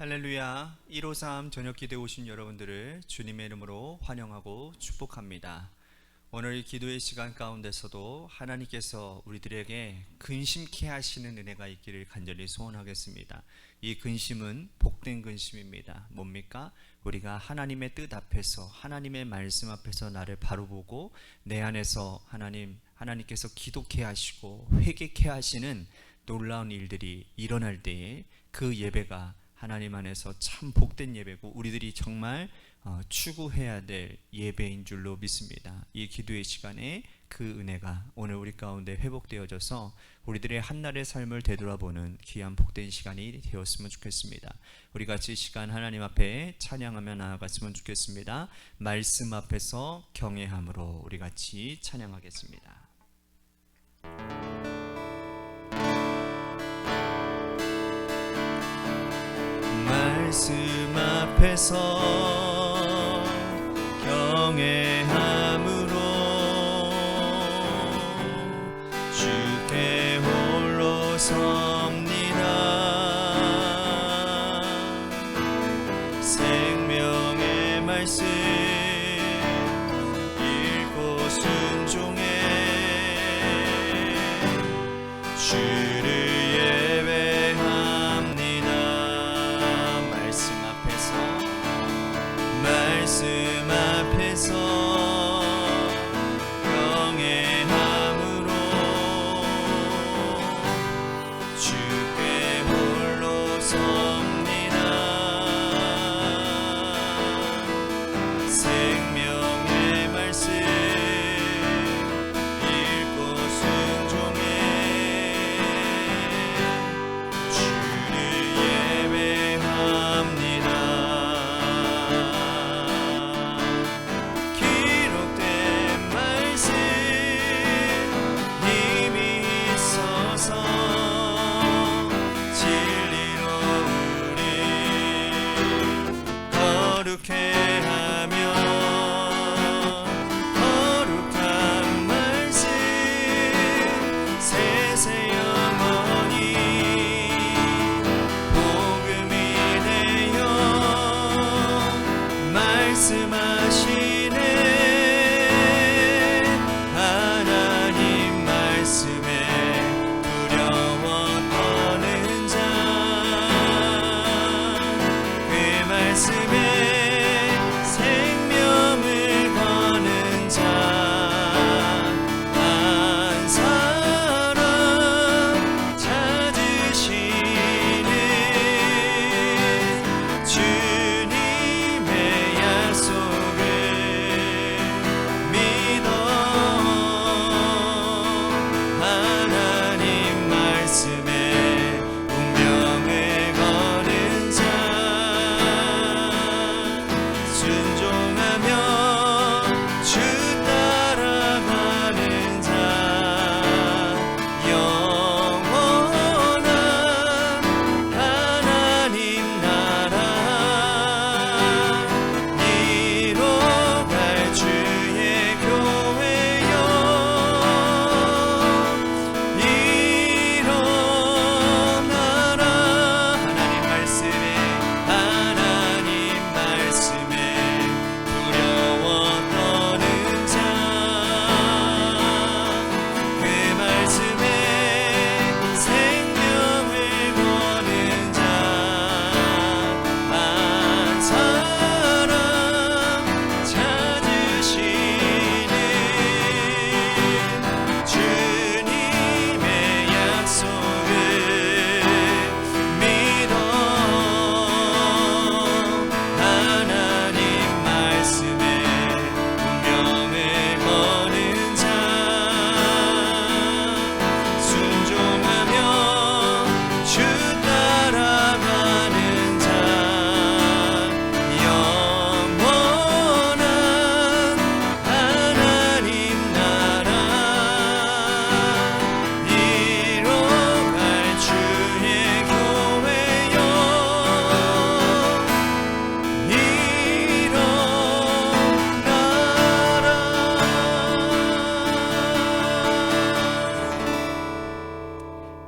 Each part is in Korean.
할렐루야. 153 저녁 기도에 오신 여러분들을 주님의 이름으로 환영하고 축복합니다. 오늘 기도의 시간 가운데서도 하나님께서 우리들에게 근심케 하시는 은혜가 있기를 간절히 소원하겠습니다. 이 근심은 복된 근심입니다. 뭡니까? 우리가 하나님의 뜻 앞에서, 하나님의 말씀 앞에서 나를 바로 보고 내 안에서 하나님께서 기도케 하시고 회개케 하시는 놀라운 일들이 일어날 때에 그 예배가 하나님 안에서 참 복된 예배고 우리들이 정말 추구해야 될 예배인 줄로 믿습니다. 이 기도의 시간에 그 은혜가 오늘 우리 가운데 회복되어져서 우리들의 한날의 삶을 되돌아보는 귀한 복된 시간이 되었으면 좋겠습니다. 우리 같이 이 시간 하나님 앞에 찬양하며 나아갔으면 좋겠습니다. 말씀 앞에서 경외함으로 우리 같이 찬양하겠습니다. 말씀 앞에서 경외함으로 주께 홀로 섭니다. 생명의 말씀 읽고 순종해 주를 말씀 앞에서 경외함으로 주께 홀로 섭니다. 생명의 말씀 읽고 순종해 주를 예배합니다.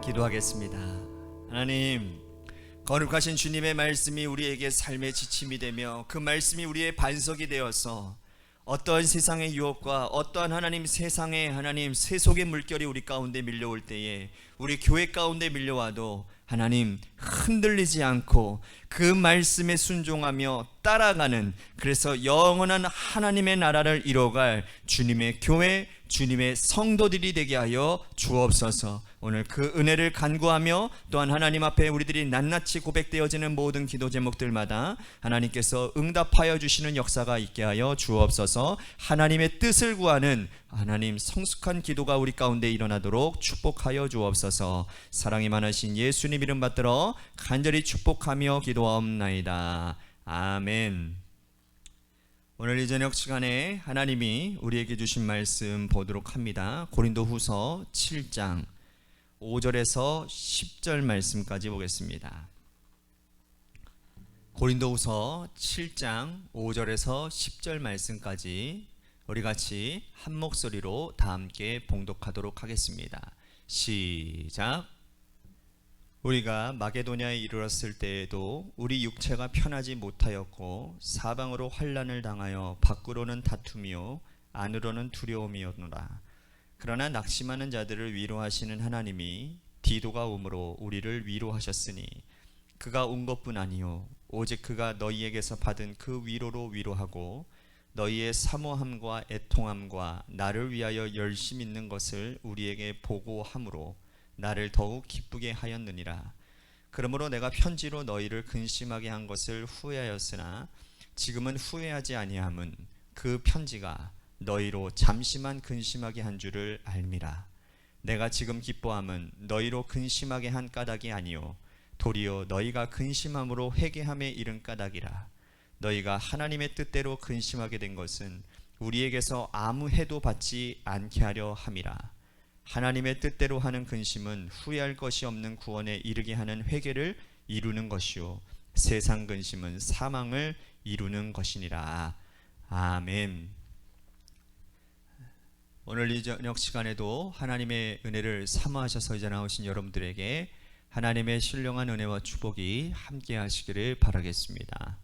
기도하겠습니다. 하나님, 거룩하신 주님의 말씀이 우리에게 삶의 지침이 되며 그 말씀이 우리의 반석이 되어서 어떠한 세상의 유혹과 어떠한 하나님 세상의 하나님 세속의 물결이 우리 가운데 밀려올 때에 우리 교회 가운데 밀려와도 하나님 흔들리지 않고 그 말씀에 순종하며 따라가는, 그래서 영원한 하나님의 나라를 이뤄갈 주님의 교회, 주님의 성도들이 되게 하여 주옵소서. 오늘 그 은혜를 간구하며 또한 하나님 앞에 우리들이 낱낱이 고백되어지는 모든 기도 제목들마다 하나님께서 응답하여 주시는 역사가 있게 하여 주옵소서. 하나님의 뜻을 구하는 하나님 성숙한 기도가 우리 가운데 일어나도록 축복하여 주옵소서. 사랑이 많으신 예수님 이름 받들어 간절히 축복하며 기도하옵나이다. 아멘. 오늘 이 저녁 시간에 하나님이 우리에게 주신 말씀 보도록 합니다. 고린도후서 7장 5절에서 10절 말씀까지 보겠습니다. 고린도후서 7장 5절에서 10절 말씀까지 우리 같이 한 목소리로 다 함께 봉독하도록 하겠습니다. 시작. 우리가 마게도냐에 이르렀을 때에도 우리 육체가 편하지 못하였고 사방으로 환난을 당하여 밖으로는 다툼이요 안으로는 두려움이었노라. 그러나 낙심하는 자들을 위로하시는 하나님이 디도가 오므로 우리를 위로하셨으니 그가 온 것뿐 아니요 오직 그가 너희에게서 받은 그 위로로 위로하고 너희의 사모함과 애통함과 나를 위하여 열심 있는 것을 우리에게 보고함으로 나를 더욱 기쁘게 하였느니라. 그러므로 내가 편지로 너희를 근심하게 한 것을 후회하였으나 지금은 후회하지 아니함은 그 편지가 너희로 잠시만 근심하게 한 줄을 알미라. 내가 지금 기뻐함은 너희로 근심하게 한 까닭이 아니요 도리어 너희가 근심함으로 회개함에 이른 까닭이라. 너희가 하나님의 뜻대로 근심하게 된 것은 우리에게서 아무 해도 받지 않게 하려 함이라. 하나님의 뜻대로 하는 근심은 후회할 것이 없는 구원에 이르게 하는 회개를 이루는 것이요 세상 근심은 사망을 이루는 것이니라. 아멘. 오늘 이 저녁 시간에도 하나님의 은혜를 사모하셔서 이제 나오신 여러분들에게 하나님의 신령한 은혜와 축복이 함께 하시기를 바라겠습니다.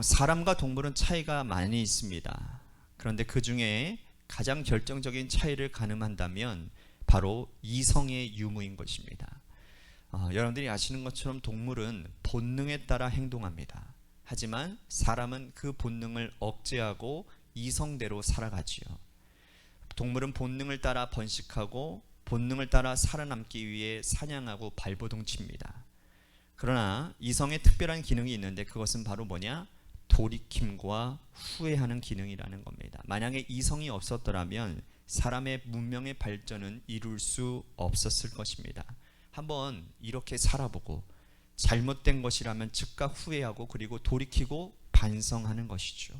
사람과 동물은 차이가 많이 있습니다. 그런데 그 중에 가장 결정적인 차이를 가늠한다면 바로 이성의 유무인 것입니다. 여러분들이 아시는 것처럼 동물은 본능에 따라 행동합니다. 하지만 사람은 그 본능을 억제하고 이성대로 살아가지요. 동물은 본능을 따라 번식하고 본능을 따라 살아남기 위해 사냥하고 발버둥칩니다. 그러나 이성의 특별한 기능이 있는데 그것은 바로 뭐냐? 돌이킴과 후회하는 기능이라는 겁니다. 만약에 이성이 없었더라면 사람의 문명의 발전은 이룰 수 없었을 것입니다. 한번 이렇게 살아보고 잘못된 것이라면 즉각 후회하고 그리고 돌이키고 반성하는 것이죠.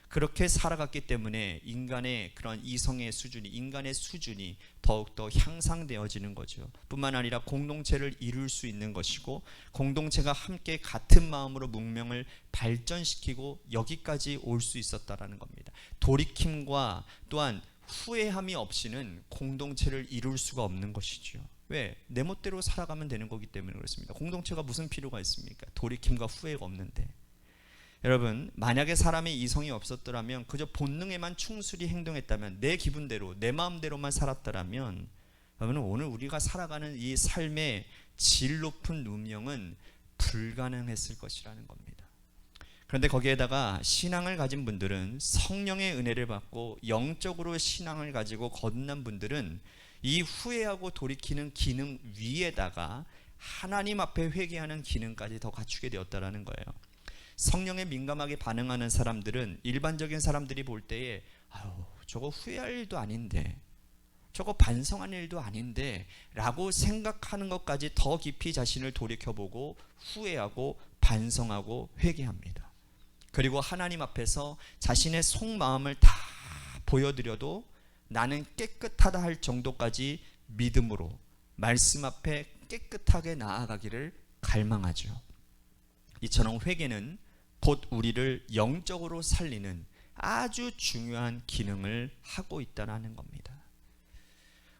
그렇게 살아갔기 때문에 인간의 그런 이성의 수준이, 인간의 수준이 더욱더 향상되어지는 거죠. 뿐만 아니라 공동체를 이룰 수 있는 것이고 공동체가 함께 같은 마음으로 문명을 발전시키고 여기까지 올 수 있었다라는 겁니다. 돌이킴과 또한 후회함이 없이는 공동체를 이룰 수가 없는 것이죠. 왜? 내 멋대로 살아가면 되는 거기 때문에 그렇습니다. 공동체가 무슨 필요가 있습니까? 돌이킴과 후회가 없는데. 여러분, 만약에 사람의 이성이 없었더라면 그저 본능에만 충실히 행동했다면 내 기분대로 내 마음대로만 살았더라면 여러분 오늘 우리가 살아가는 이 삶의 질 높은 운명은 불가능했을 것이라는 겁니다. 그런데 거기에다가 신앙을 가진 분들은 성령의 은혜를 받고 영적으로 신앙을 가지고 거듭난 분들은 이 후회하고 돌이키는 기능 위에다가 하나님 앞에 회개하는 기능까지 더 갖추게 되었다라는 거예요. 성령에 민감하게 반응하는 사람들은 일반적인 사람들이 볼 때에 저거 후회할 일도 아닌데 저거 반성할 일도 아닌데 라고 생각하는 것까지 더 깊이 자신을 돌이켜보고 후회하고 반성하고 회개합니다. 그리고 하나님 앞에서 자신의 속마음을 다 보여드려도 나는 깨끗하다 할 정도까지 믿음으로 말씀 앞에 깨끗하게 나아가기를 갈망하죠. 이처럼 회개는 곧 우리를 영적으로 살리는 아주 중요한 기능을 하고 있다는 겁니다.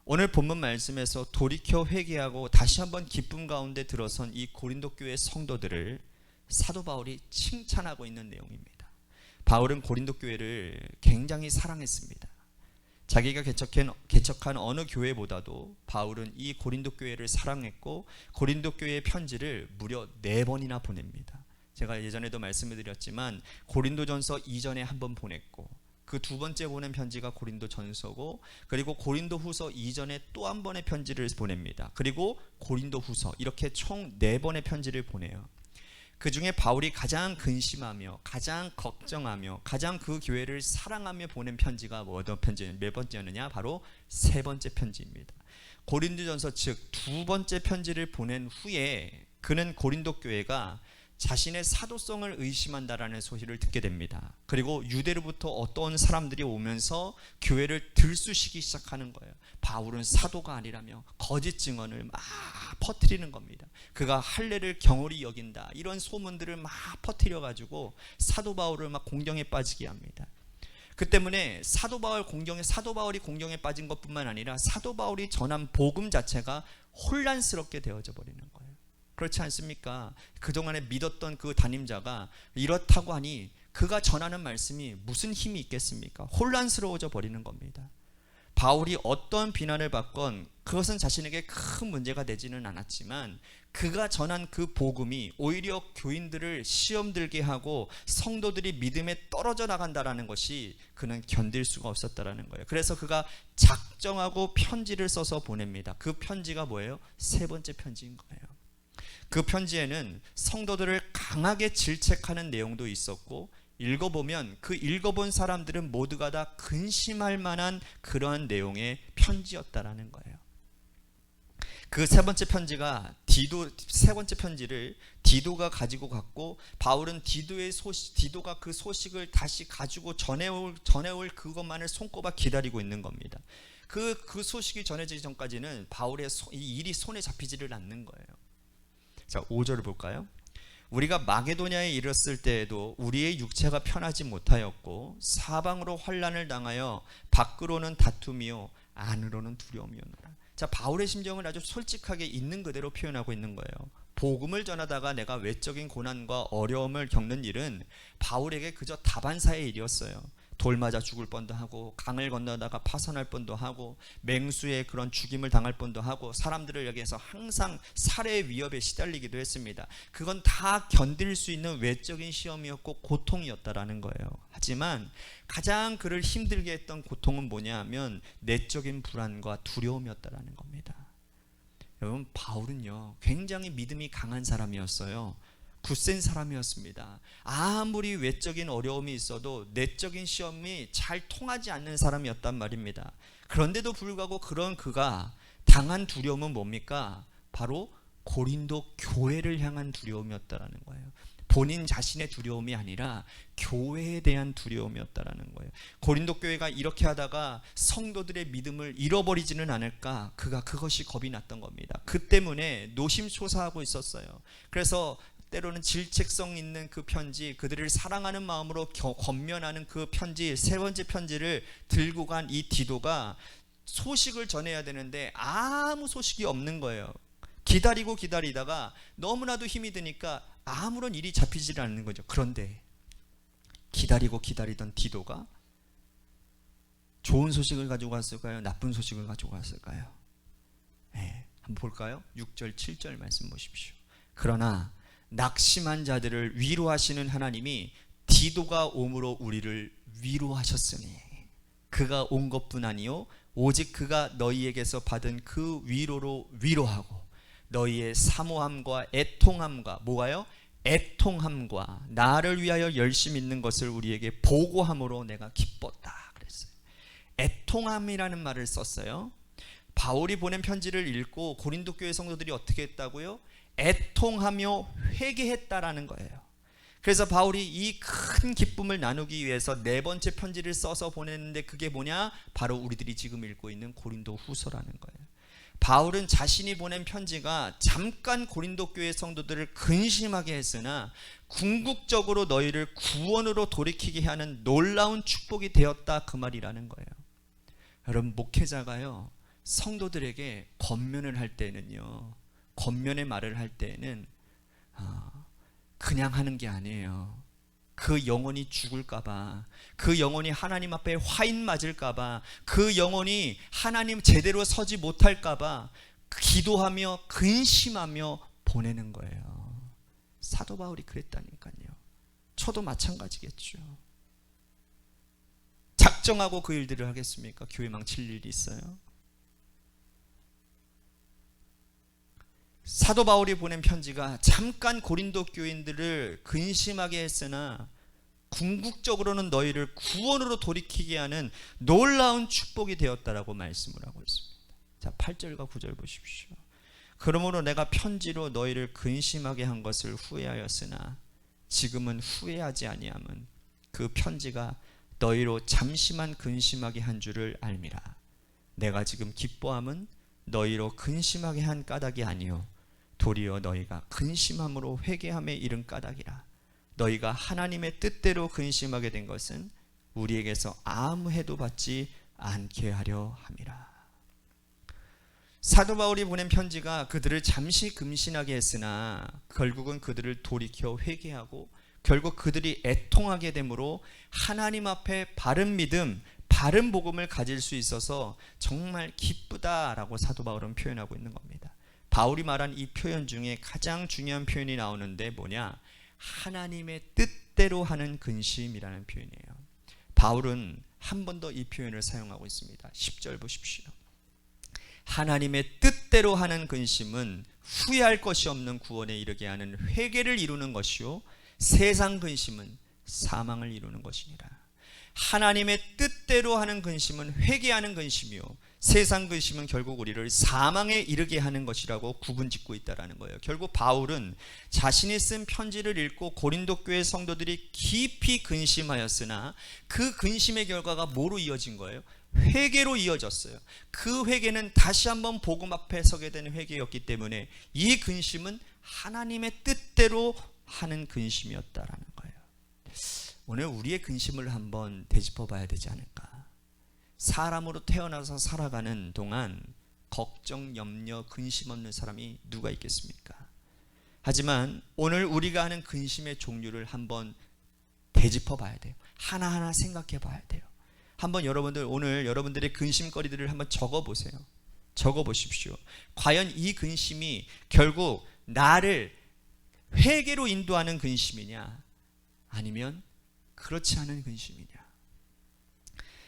오늘 본문 말씀에서 돌이켜 회개하고 다시 한번 기쁨 가운데 들어선 이 고린도 교회 성도들을 사도 바울이 칭찬하고 있는 내용입니다. 바울은 고린도 교회를 굉장히 사랑했습니다. 자기가 개척한 어느 교회보다도 바울은 이 고린도 교회를 사랑했고 고린도 교회의 편지를 무려 4번이나 보냅니다. 제가 예전에도 말씀을 드렸지만 고린도전서 이전에 한 번 보냈고 그 두 번째 보낸 편지가 고린도전서고, 그리고 고린도후서 이전에 또 한 번의 편지를 보냅니다. 그리고 고린도후서, 이렇게 총 4번의 편지를 보내요. 그 중에 바울이 가장 근심하며 가장 걱정하며 가장 그 교회를 사랑하며 보낸 편지가 어떤 편지는 몇 번째였느냐? 바로 3번째 편지입니다. 고린도전서, 즉 2번째 편지를 보낸 후에 그는 고린도 교회가 자신의 사도성을 의심한다라는 소식을 듣게 됩니다. 그리고 유대로부터 어떤 사람들이 오면서 교회를 들쑤시기 시작하는 거예요. 바울은 사도가 아니라며 거짓 증언을 막 퍼뜨리는 겁니다. 그가 할례를 경홀히 여긴다, 이런 소문들을 막 퍼뜨려 가지고 사도 바울을 막 공경에 빠지게 합니다. 그 때문에 사도 바울이 공경에 빠진 것뿐만 아니라 사도 바울이 전한 복음 자체가 혼란스럽게 되어져 버리는 거예요. 그렇지 않습니까? 그동안에 믿었던 그 담임자가 이렇다고 하니 그가 전하는 말씀이 무슨 힘이 있겠습니까? 혼란스러워져 버리는 겁니다. 바울이 어떤 비난을 받건 그것은 자신에게 큰 문제가 되지는 않았지만 그가 전한 그 복음이 오히려 교인들을 시험 들게 하고 성도들이 믿음에 떨어져 나간다라는 것이 그는 견딜 수가 없었다라는 거예요. 그래서 그가 작정하고 편지를 써서 보냅니다. 그 편지가 뭐예요? 3번째 편지인 거예요. 그 편지에는 성도들을 강하게 질책하는 내용도 있었고, 읽어보면 그 읽어본 사람들은 모두가 다 근심할 만한 그러한 내용의 편지였다라는 거예요. 그 3번째 편지가 세 번째 편지를 디도가 가지고 갔고, 바울은 디도가 그 소식을 다시 가지고 전해올 그것만을 손꼽아 기다리고 있는 겁니다. 그 소식이 전해지기 전까지는 바울의 이 일이 손에 잡히지를 않는 거예요. 자, 5절을 볼까요? 우리가 마게도냐에 이르렀을 때에도 우리의 육체가 편하지 못하였고 사방으로 환난을 당하여 밖으로는 다툼이요 안으로는 두려움이었노라. 자, 바울의 심정을 아주 솔직하게 있는 그대로 표현하고 있는 거예요. 복음을 전하다가 내가 외적인 고난과 어려움을 겪는 일은 바울에게 그저 다반사의 일이었어요. 돌 맞아 죽을 뻔도 하고, 강을 건너다가 파선할 뻔도 하고, 맹수의 그런 죽임을 당할 뻔도 하고, 사람들을 여기에서 항상 살해의 위협에 시달리기도 했습니다. 그건 다 견딜 수 있는 외적인 시험이었고 고통이었다라는 거예요. 하지만 가장 그를 힘들게 했던 고통은 뭐냐 하면 내적인 불안과 두려움이었다라는 겁니다. 여러분, 바울은요 굉장히 믿음이 강한 사람이었어요. 굳센 사람이었습니다. 아무리 외적인 어려움이 있어도 내적인 시험이 잘 통하지 않는 사람이었단 말입니다. 그런데도 불구하고 그런 그가 당한 두려움은 뭡니까? 바로 고린도 교회를 향한 두려움이었다라는 거예요. 본인 자신의 두려움이 아니라 교회에 대한 두려움이었다라는 거예요. 고린도 교회가 이렇게 하다가 성도들의 믿음을 잃어버리지는 않을까, 그것이 겁이 났던 겁니다. 그 때문에 노심초사하고 있었어요. 그래서 때로는 질책성 있는 그 편지, 그들을 사랑하는 마음으로 권면하는 그 편지, 3번째 편지를 들고 간 이 디도가 소식을 전해야 되는데 아무 소식이 없는 거예요. 기다리다가 너무나도 힘이 드니까 아무런 일이 잡히지 않는 거죠. 그런데 기다리던 디도가 좋은 소식을 가지고 왔을까요? 나쁜 소식을 가지고 왔을까요? 네, 한번 볼까요? 6절 7절 말씀 보십시오. 그러나 낙심한 자들을 위로하시는 하나님이 디도가 옴으로 우리를 위로하셨으니 그가 온 것뿐 아니요 오직 그가 너희에게서 받은 그 위로로 위로하고 너희의 사모함과 애통함과 뭐가요? 애통함과 나를 위하여 열심히 있는 것을 우리에게 보고함으로 내가 기뻤다 그랬어요. 애통함이라는 말을 썼어요. 바울이 보낸 편지를 읽고 고린도 교회 성도들이 어떻게 했다고요? 애통하며 회개했다라는 거예요. 그래서 바울이 이 큰 기쁨을 나누기 위해서 4번째 편지를 써서 보냈는데 그게 뭐냐? 바로 우리들이 지금 읽고 있는 고린도 후서라는 거예요. 바울은 자신이 보낸 편지가 잠깐 고린도 교회 성도들을 근심하게 했으나 궁극적으로 너희를 구원으로 돌이키게 하는 놀라운 축복이 되었다, 그 말이라는 거예요. 여러분, 목회자가요 성도들에게 권면을 할 때는요, 권면의 말을 할 때는 그냥 하는 게 아니에요. 그 영혼이 죽을까봐, 그 영혼이 하나님 앞에 화인 맞을까봐, 그 영혼이 하나님 제대로 서지 못할까봐 기도하며 근심하며 보내는 거예요. 사도 바울이 그랬다니까요. 저도 마찬가지겠죠. 작정하고 그 일들을 하겠습니까? 교회 망칠 일이 있어요? 사도 바울이 보낸 편지가 잠깐 고린도 교인들을 근심하게 했으나 궁극적으로는 너희를 구원으로 돌이키게 하는 놀라운 축복이 되었다라고 말씀을 하고 있습니다. 자, 8절과 9절 보십시오. 그러므로 내가 편지로 너희를 근심하게 한 것을 후회하였으나 지금은 후회하지 아니함은 그 편지가 너희로 잠시만 근심하게 한 줄을 알미라. 내가 지금 기뻐함은 너희로 근심하게 한 까닭이 아니요 도리어 너희가 근심함으로 회개함에 이른 까닭이라. 너희가 하나님의 뜻대로 근심하게 된 것은 우리에게서 아무 해도 받지 않게 하려 함이라. 사도 바울이 보낸 편지가 그들을 잠시 근심하게 했으나 결국은 그들을 돌이켜 회개하고 결국 그들이 애통하게 되므로 하나님 앞에 바른 믿음, 바른 복음을 가질 수 있어서 정말 기쁘다라고 사도 바울은 표현하고 있는 겁니다. 바울이 말한 이 표현 중에 가장 중요한 표현이 나오는데 뭐냐? 하나님의 뜻대로 하는 근심이라는 표현이에요. 바울은 한 번 더 이 표현을 사용하고 있습니다. 10절 보십시오. 하나님의 뜻대로 하는 근심은 후회할 것이 없는 구원에 이르게 하는 회개를 이루는 것이요 세상 근심은 사망을 이루는 것이니라. 하나님의 뜻대로 하는 근심은 회개하는 근심이요 세상 근심은 결국 우리를 사망에 이르게 하는 것이라고 구분짓고 있다라는 거예요. 결국 바울은 자신이 쓴 편지를 읽고 고린도 교회 성도들이 깊이 근심하였으나 그 근심의 결과가 뭐로 이어진 거예요? 회개로 이어졌어요. 그 회개는 다시 한번 복음 앞에 서게 되는 회개였기 때문에 이 근심은 하나님의 뜻대로 하는 근심이었다라는 거예요. 오늘 우리의 근심을 한번 되짚어 봐야 되지 않을까? 사람으로 태어나서 살아가는 동안 걱정, 염려, 근심 없는 사람이 누가 있겠습니까? 하지만 오늘 우리가 하는 근심의 종류를 한번 되짚어 봐야 돼요. 하나하나 생각해 봐야 돼요. 한번 여러분들 오늘 여러분들의 근심거리들을 한번 적어 보세요. 적어 보십시오. 과연 이 근심이 결국 나를 회개로 인도하는 근심이냐 아니면 그렇지 않은 근심이냐.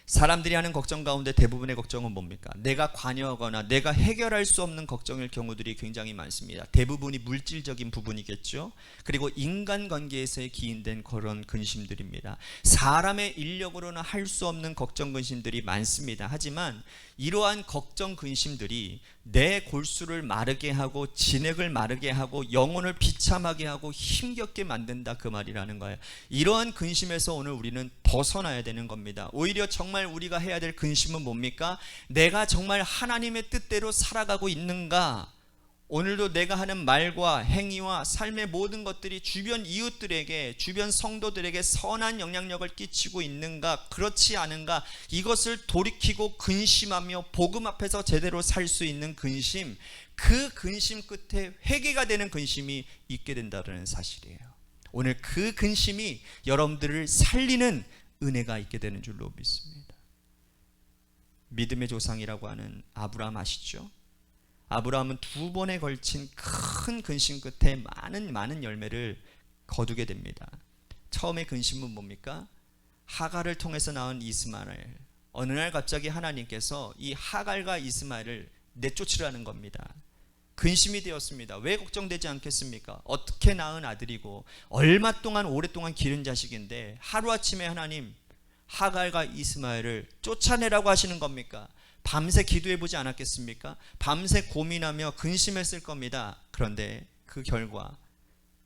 사람들이 하는 걱정 가운데 대부분의 걱정은 뭡니까? 내가 관여하거나 내가 해결할 수 없는 걱정일 경우들이 굉장히 많습니다. 대부분이 물질적인 부분이겠죠. 그리고 인간관계에서의 기인된 그런 근심들입니다. 사람의 인력으로는 할 수 없는 걱정 근심들이 많습니다. 하지만 이러한 걱정 근심들이 내 골수를 마르게 하고 진액을 마르게 하고 영혼을 비참하게 하고 힘겹게 만든다 그 말이라는 거예요. 이러한 근심에서 오늘 우리는 벗어나야 되는 겁니다. 오히려 정말 우리가 해야 될 근심은 뭡니까? 내가 정말 하나님의 뜻대로 살아가고 있는가? 오늘도 내가 하는 말과 행위와 삶의 모든 것들이 주변 이웃들에게, 주변 성도들에게 선한 영향력을 끼치고 있는가, 그렇지 않은가, 이것을 돌이키고 근심하며 복음 앞에서 제대로 살 수 있는 근심, 그 근심 끝에 회개가 되는 근심이 있게 된다는 사실이에요. 오늘 그 근심이 여러분들을 살리는 은혜가 있게 되는 줄로 믿습니다. 믿음의 조상이라고 하는 아브라함 아시죠? 아브라함은 2번에 걸친 큰 근심 끝에 많은 열매를 거두게 됩니다. 처음에 근심은 뭡니까? 하갈을 통해서 낳은 이스마엘. 어느 날 갑자기 하나님께서 이 하갈과 이스마엘을 내쫓으라는 겁니다. 근심이 되었습니다. 왜 걱정되지 않겠습니까? 어떻게 낳은 아들이고 얼마 동안 오랫동안 기른 자식인데 하루아침에 하나님 하갈과 이스마엘을 쫓아내라고 하시는 겁니까? 밤새 기도해보지 않았겠습니까? 밤새 고민하며 근심했을 겁니다. 그런데 그 결과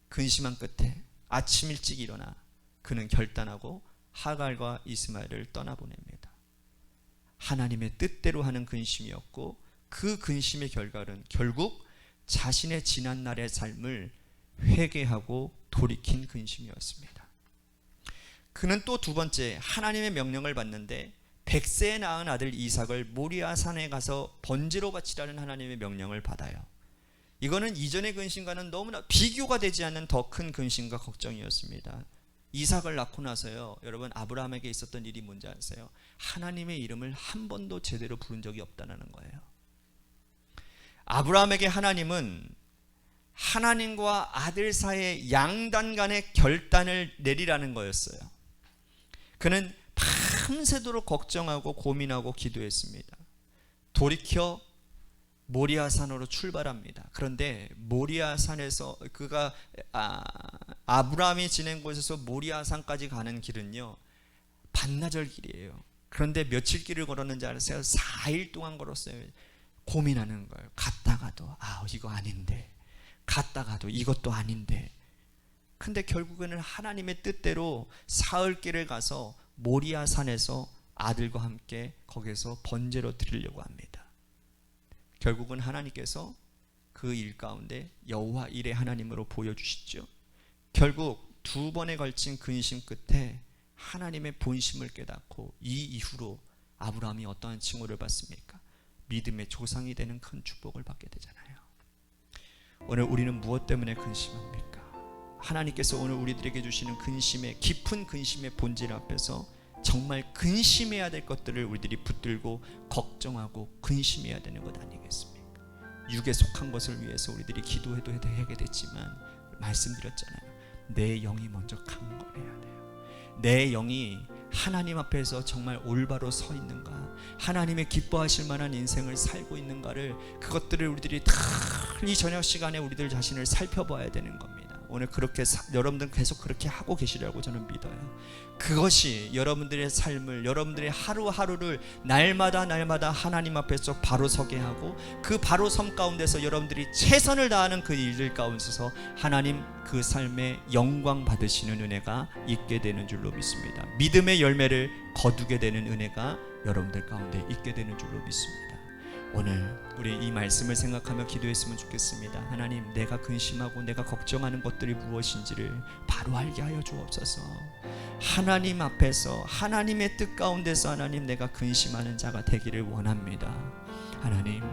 근심한 끝에 아침 일찍 일어나 그는 결단하고 하갈과 이스마엘을 떠나보냅니다. 하나님의 뜻대로 하는 근심이었고 그 근심의 결과는 결국 자신의 지난날의 삶을 회개하고 돌이킨 근심이었습니다. 그는 또 2번째 하나님의 명령을 받는데 100세에 낳은 아들 이삭을 모리아 산에 가서 번제로 바치라는 하나님의 명령을 받아요. 이거는 이전의 근심과는 너무나 비교가 되지 않는 더 큰 근심과 걱정이었습니다. 이삭을 낳고 나서요, 여러분, 아브라함에게 있었던 일이 뭔지 아세요? 하나님의 이름을 한 번도 제대로 부른 적이 없다는 거예요. 아브라함에게 하나님은 하나님과 아들 사이의 양단 간의 결단을 내리라는 거였어요. 그는 밤새도록 걱정하고 고민하고 기도했습니다. 돌이켜 모리아산으로 출발합니다. 그런데 모리아산에서 그가 아브라함이 지낸 곳에서 모리아산까지 가는 길은요, 반나절 길이에요. 그런데 며칠 길을 걸었는지 아세요? 4일 동안 걸었어요. 고민하는 거예요. 갔다가도 이거 아닌데, 갔다가도 이것도 아닌데. 근데 결국에는 하나님의 뜻대로 사흘길을 가서 모리아산에서 아들과 함께 거기서 번제로 드리려고 합니다. 결국은 하나님께서 그 일 가운데 여호와 일의 하나님으로 보여주시죠. 결국 2번에 걸친 근심 끝에 하나님의 본심을 깨닫고 이 이후로 아브라함이 어떠한 칭호를 받습니까? 믿음의 조상이 되는 큰 축복을 받게 되잖아요. 오늘 우리는 무엇 때문에 근심합니까? 하나님께서 오늘 우리들에게 주시는 근심의, 깊은 근심의 본질 앞에서 정말 근심해야 될 것들을 우리들이 붙들고 걱정하고 근심해야 되는 것 아니겠습니까? 육에 속한 것을 위해서 우리들이 기도해도 해야 되지만, 말씀드렸잖아요. 내 영이 먼저 강건해야 돼요. 내 영이 하나님 앞에서 정말 올바로 서 있는가, 하나님의 기뻐하실 만한 인생을 살고 있는가를, 그것들을 우리들이 다 이 저녁 시간에 우리들 자신을 살펴봐야 되는 겁니다. 오늘 그렇게 여러분들 계속 그렇게 하고 계시라고 저는 믿어요. 그것이 여러분들의 삶을, 여러분들의 하루하루를 날마다 하나님 앞에서 바로 서게 하고, 그 바로 섬 가운데서 여러분들이 최선을 다하는 그 일들 가운데서 하나님 그 삶에 영광 받으시는 은혜가 있게 되는 줄로 믿습니다. 믿음의 열매를 거두게 되는 은혜가 여러분들 가운데 있게 되는 줄로 믿습니다. 오늘 우리 이 말씀을 생각하며 기도했으면 좋겠습니다. 하나님, 내가 근심하고 내가 걱정하는 것들이 무엇인지를 바로 알게 하여 주옵소서. 하나님 앞에서, 하나님의 뜻 가운데서 하나님, 내가 근심하는 자가 되기를 원합니다. 하나님,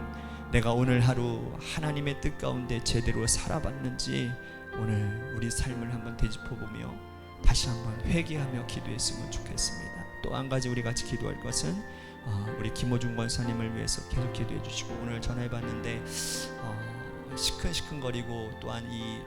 내가 오늘 하루 하나님의 뜻 가운데 제대로 살아봤는지 오늘 우리 삶을 한번 되짚어보며 다시 한번 회개하며 기도했으면 좋겠습니다. 또 한 가지 우리 같이 기도할 것은 우리 김호중 권사님을 위해서 계속 기도해 주시고, 오늘 전화해봤는데 시큰시큰거리고 또한 이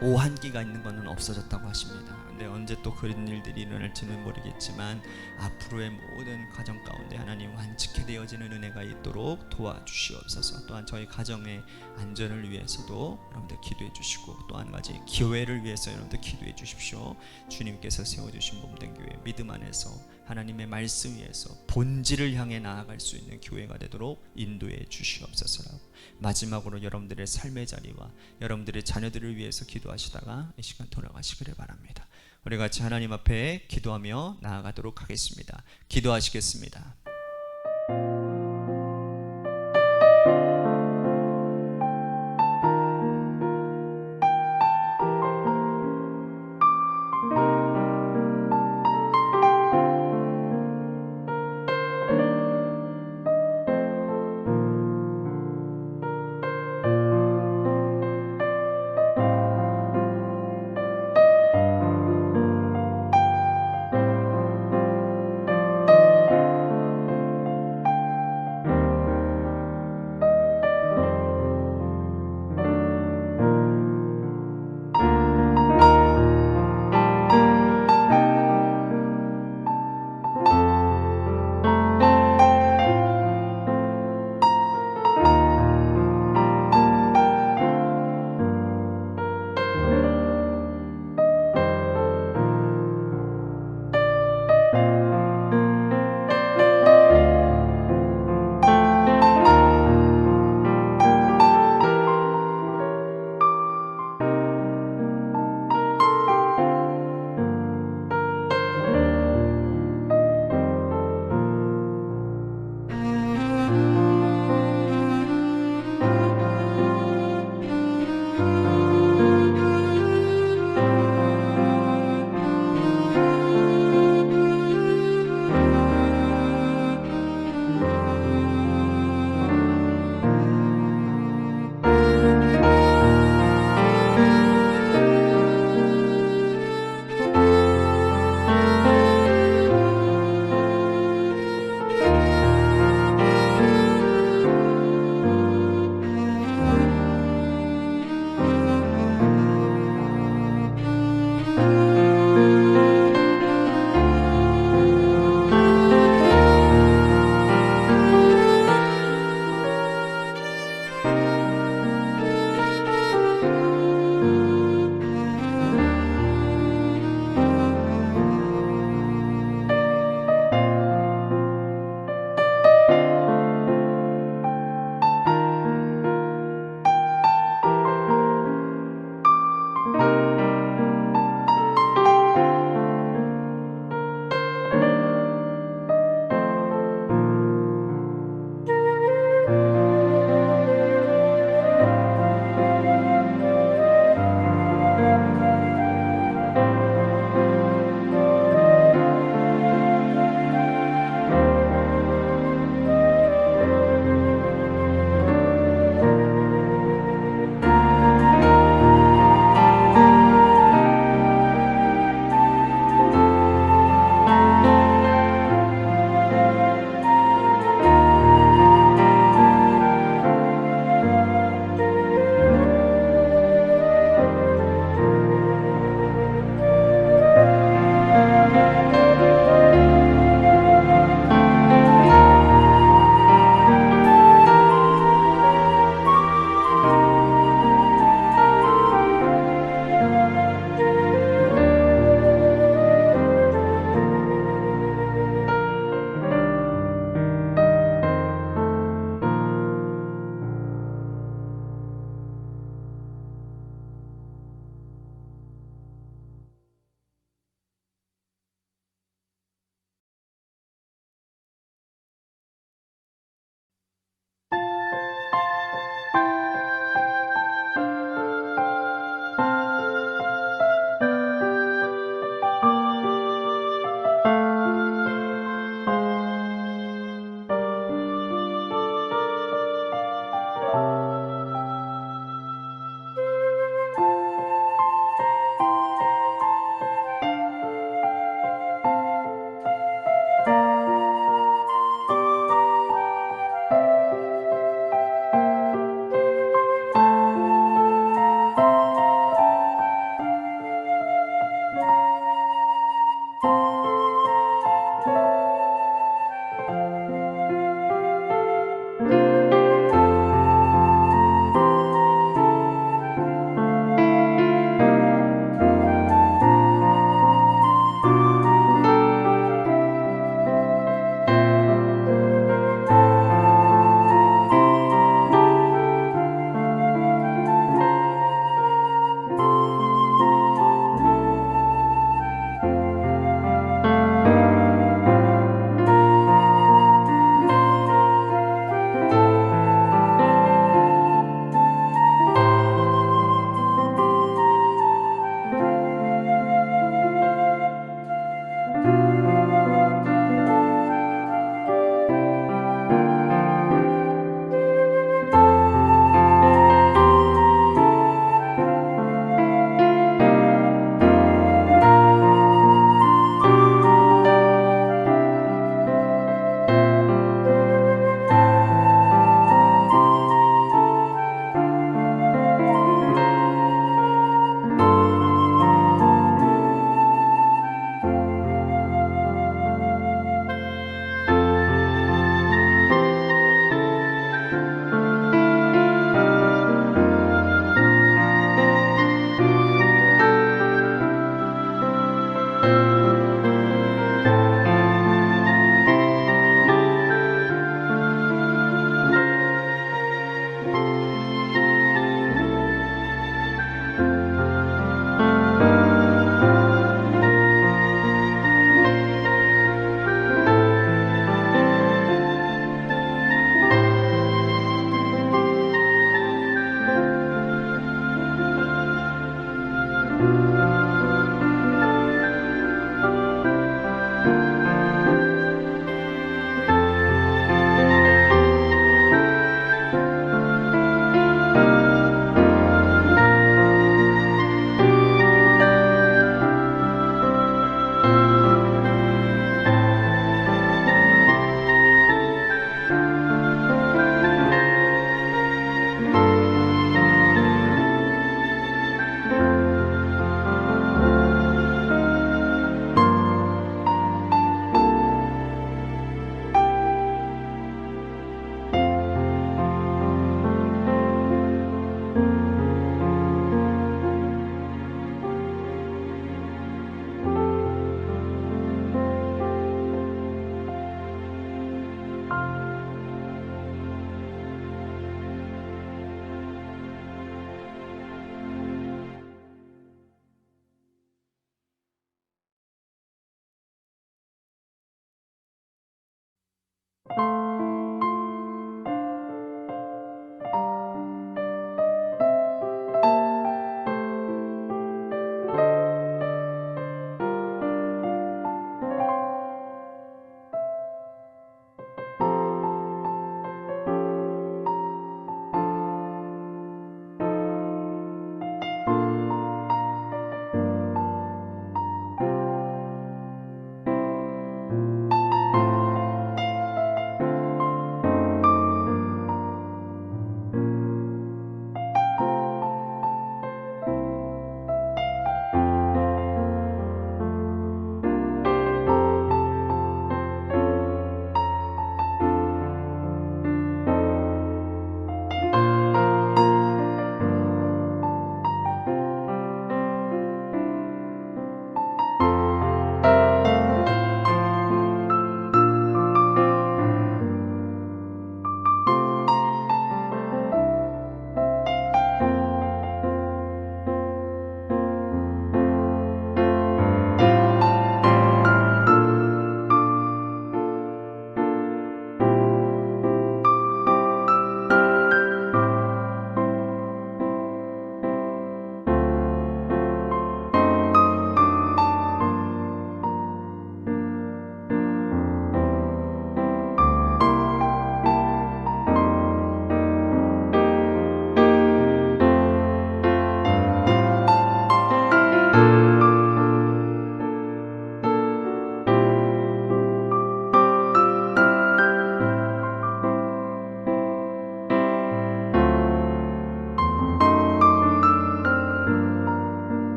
오한기가 있는 것은 없어졌다고 하십니다. 근데 언제 또 그런 일들이 일어날지는 모르겠지만 앞으로의 모든 가정 가운데 하나님 완치케 되어지는 은혜가 있도록 도와주시옵소서. 또한 저희 가정의 안전을 위해서도 여러분들 기도해 주시고, 또 한 가지 교회를 위해서 여러분들 기도해 주십시오. 주님께서 세워주신 몸된 교회, 믿음 안에서 하나님의 말씀 위에서 본질을 향해 나아갈 수 있는 교회가 되도록 인도해 주시옵소서라고, 마지막으로 여러분들의 삶의 자리와 여러분들의 자녀들을 위해서 기도하시다가 이 시간 돌아가시기를 바랍니다. 우리 같이 하나님 앞에 기도하며 나아가도록 하겠습니다. 기도하시겠습니다.